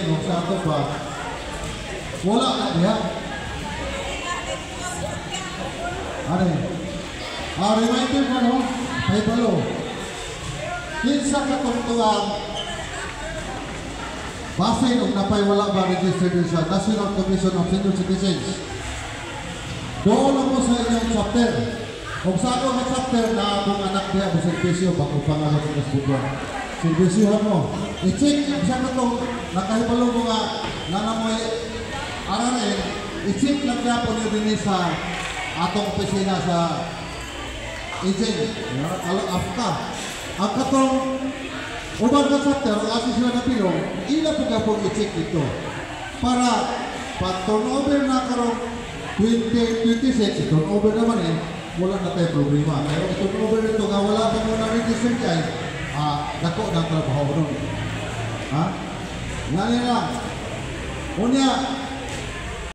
Sa ato ba? Wala na diha. Ano yun? Reminder ka no? May balo. Kinsa katungtuang base nung napay wala ba registered sa National Commission of Senior Citizens. Doon ako sa inyong chapter. Kung sa ako na chapter na akong anak niya mo sa servisyo, bako pangalan ko na sbubuan. Servisyohan mo. I-check sa katong nakahibalo mo nga nanamoy aranin, i-check lang niya po niyo din sa atong opisina sa agent. Afka. Ang katong uban ka chapter, ang asin sila na pilong, ila po ka pong i-check ito. Para pag-turnover na karong 2026, turnover naman wala na tayo problema. Pero turnover ito nga wala pa muna register dyan, dako ng trabaho nun. Ha? Nga nila. Unya,